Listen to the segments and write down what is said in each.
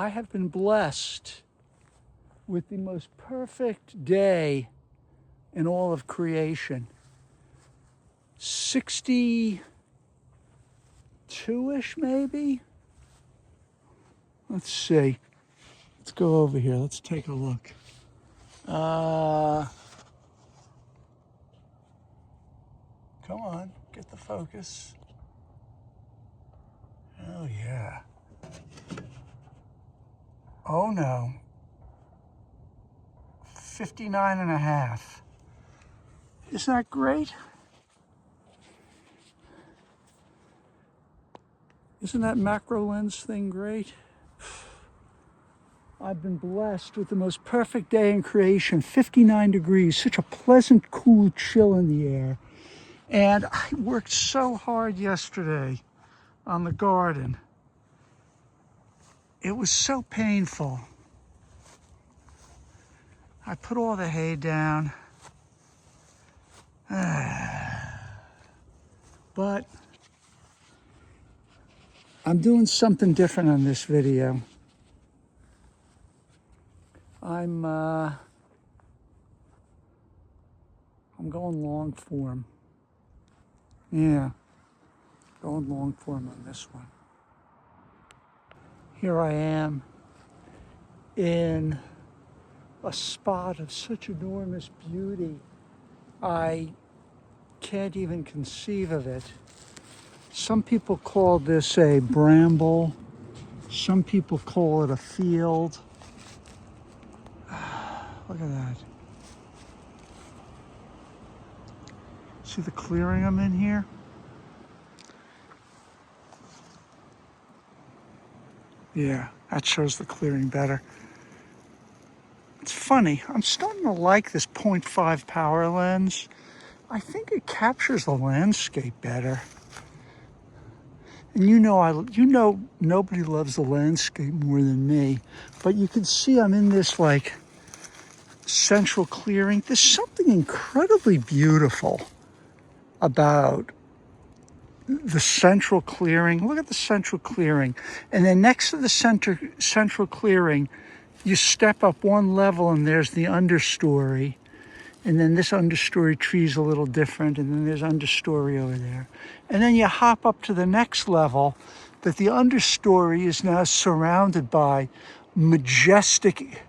I have been blessed with the most perfect day in all of creation. 62-ish maybe? Let's see. Let's go over here. Let's take a look. Come on, get the focus. Oh yeah. Oh no. 59 and a half. Isn't that great? Isn't that macro lens thing great? I've been blessed with the most perfect day in creation, 59 degrees, such a pleasant, cool chill in the air. And I worked so hard yesterday on the garden. It was so painful. I put all the hay down. But I'm doing something different on this video. I'm going long form. Yeah, going long form on this one. Here I am in a spot of such enormous beauty. I can't even conceive of it. Some people call this a bramble. Some people call it a field. Look at that. See the clearing I'm in here? Yeah, that shows the clearing better. It's funny, I'm starting to like this 0.5 power lens. I think it captures the landscape better. And you know nobody loves the landscape more than me, but you can see I'm in this like central clearing. There's something incredibly beautiful about the central clearing. Look at the central clearing. And then next to the central clearing, you step up one level and there's the understory. And then this understory tree is a little different. And then there's understory over there. And then you hop up to the next level that the understory is now surrounded by majestic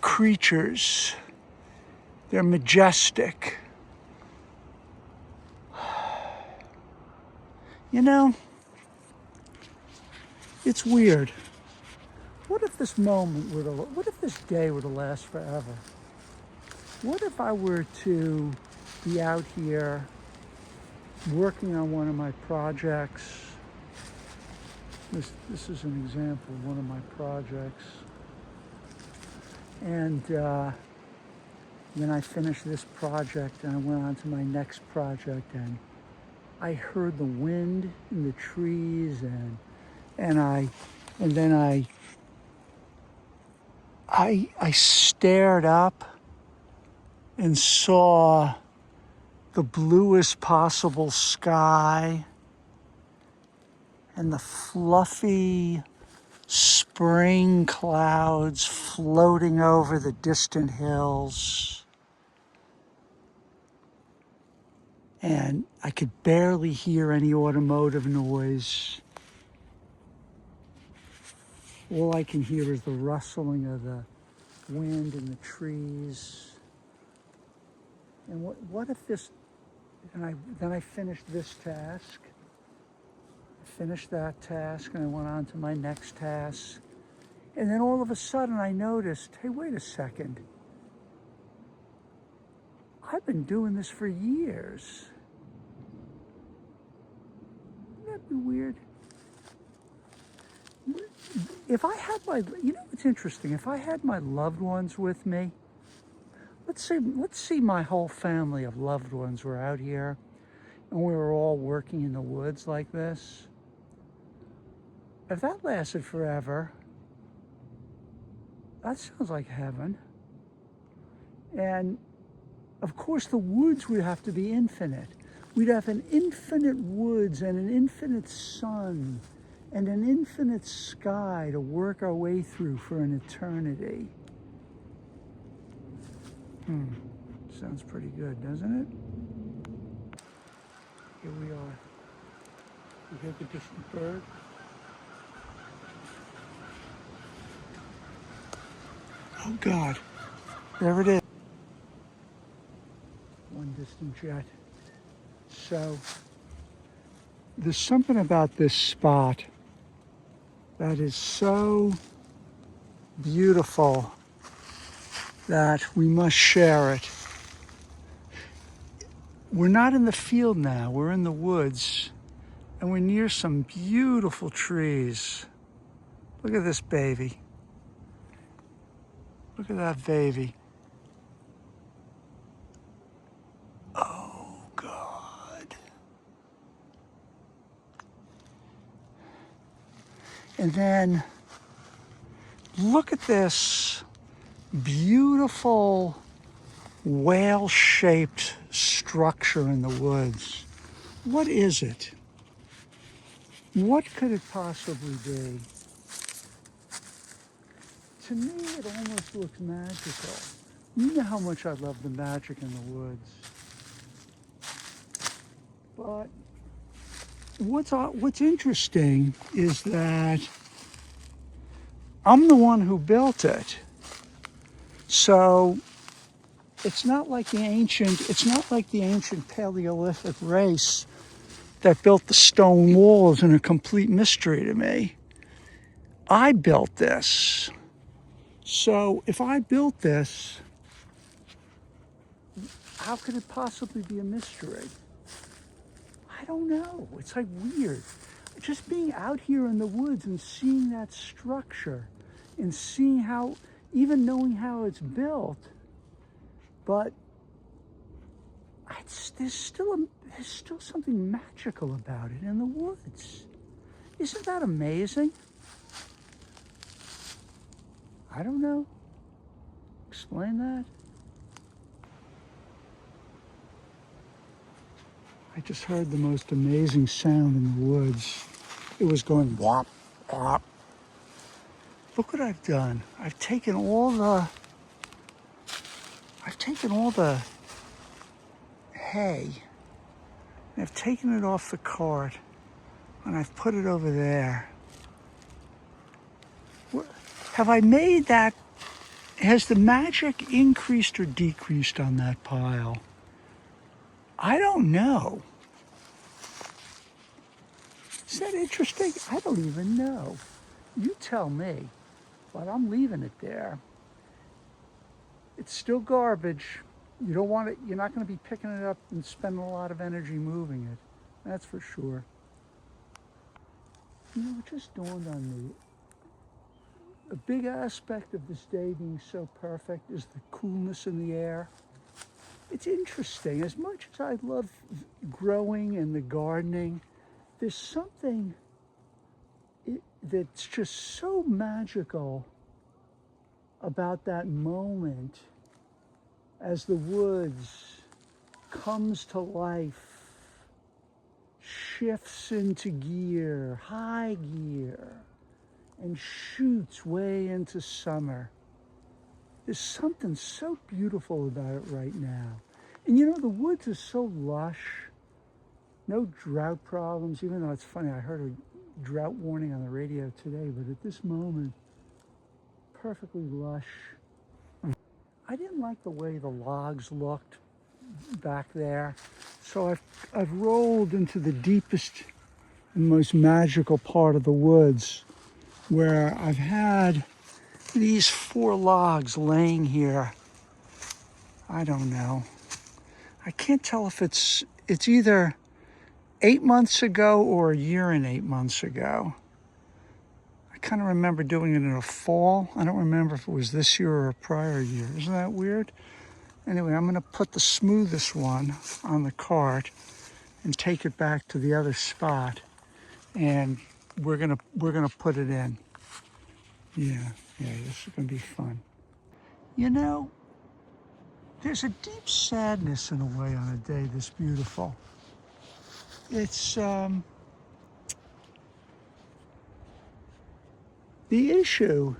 creatures. They're majestic. You know, it's weird. What if this what if this day were to last forever? What if I were to be out here working on one of my projects? This is an example of one of my projects. And then I finished this project and I went on to my next project and I heard the wind in the trees and then I stared up and saw the bluest possible sky and the fluffy spring clouds floating over the distant hills. And I could barely hear any automotive noise. All I can hear is the rustling of the wind in the trees. And what if this, and then I finished this task. I finished that task and I went on to my next task. And then all of a sudden I noticed, hey, wait a second. I've been doing this for years. Wouldn't that be weird? If I had you know what's interesting? If I had my loved ones with me, let's see my whole family of loved ones were out here and we were all working in the woods like this. If that lasted forever, that sounds like heaven. And of course the woods would have to be infinite. We'd have an infinite woods and an infinite sun and an infinite sky to work our way through for an eternity. Sounds pretty good, doesn't it? Here we are. You hear the distant bird? Oh God, there it is. One distant jet. So there's something about this spot that is so beautiful that we must share it. We're not in the field now, we're in the woods, and we're near some beautiful trees. Look at this baby. Look at that baby. Oh God. And then look at this beautiful whale-shaped structure in the woods. What is it? What could it possibly be? To me, it almost looks magical. You know how much I love the magic in the woods. But what's interesting is that I'm the one who built it. So it's not like the ancient Paleolithic race that built the stone walls, and a complete mystery to me. I built this. So if I built this, how could it possibly be a mystery? I don't know. It's like weird. Just being out here in the woods and seeing that structure and seeing how, even knowing how it's built, but there's still something magical about it in the woods. Isn't that amazing? I don't know. Explain that. I just heard the most amazing sound in the woods. It was going whop, whop. Look what I've done. I've taken all the hay, and I've taken it off the cart, and I've put it over there. Have I made that? Has the magic increased or decreased on that pile? I don't know. Is that interesting? I don't even know. You tell me, but I'm leaving it there. It's still garbage. You don't want it, you're not going to be picking it up and spending a lot of energy moving it. That's for sure. You know, it just dawned on me. A big aspect of this day being so perfect is the coolness in the air. It's interesting. As much as I love growing and the gardening, there's something that's just so magical about that moment as the woods comes to life, shifts into gear, high gear, and shoots way into summer. There's something so beautiful about it right now. And you know, the woods is so lush, no drought problems, even though it's funny, I heard a drought warning on the radio today, but at this moment, perfectly lush. I didn't like the way the logs looked back there, so I've rolled into the deepest and most magical part of the woods, where I've had these 4 logs laying here. I don't know. I can't tell if it's either 8 months ago or a year and 8 months ago. I kind of remember doing it in the fall. I don't remember if it was this year or a prior year. Isn't that weird? Anyway, I'm going to put the smoothest one on the cart and take it back to the other spot, and we're gonna put it in. Yeah, this is gonna be fun. You know, there's a deep sadness in a way on a day this beautiful. It's The issue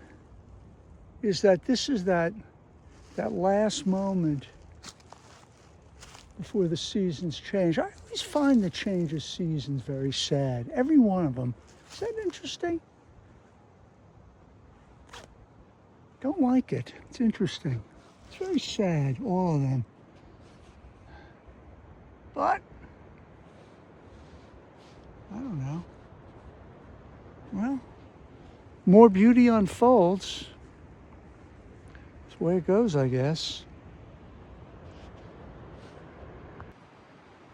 is that this is that last moment before the seasons change. I always find the change of seasons very sad. Every one of them. Is that interesting? Don't like it. It's interesting. It's very sad, all of them. But, I don't know. Well, more beauty unfolds. That's the way it goes, I guess.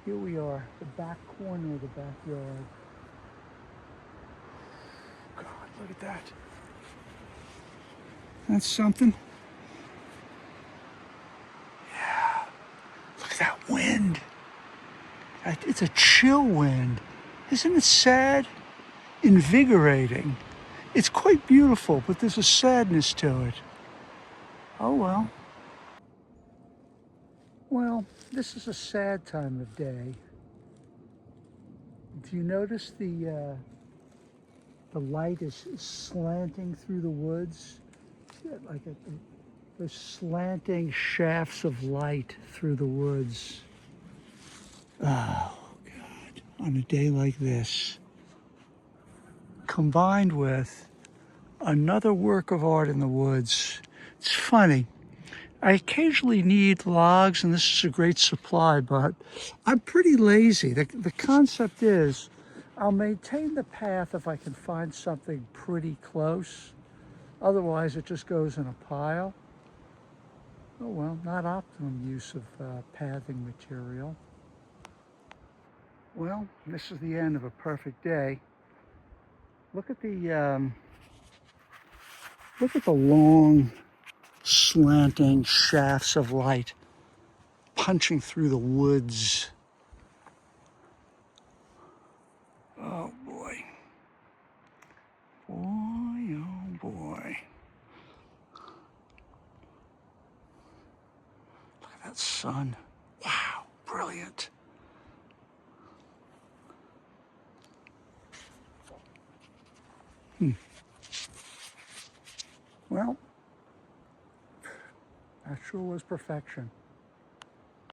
Here we are, the back corner of the backyard. God, look at that. That's something. Yeah, look at that wind. It's a chill wind. Isn't it sad? Invigorating. It's quite beautiful, but there's a sadness to it. Oh well. Well, this is a sad time of day. Do you notice the light is slanting through the woods? Like there's slanting shafts of light through the woods. Oh God! On a day like this, combined with another work of art in the woods. It's funny. I occasionally need logs, and this is a great supply, but I'm pretty lazy. The concept is I'll maintain the path if I can find something pretty close. Otherwise, it just goes in a pile. Oh well, not optimum use of pathing material. Well, this is the end of a perfect day. Look at the long slanting shafts of light punching through the woods. Oh boy. Boy, oh boy. Look at that sun. Wow, brilliant. Well, that sure was perfection.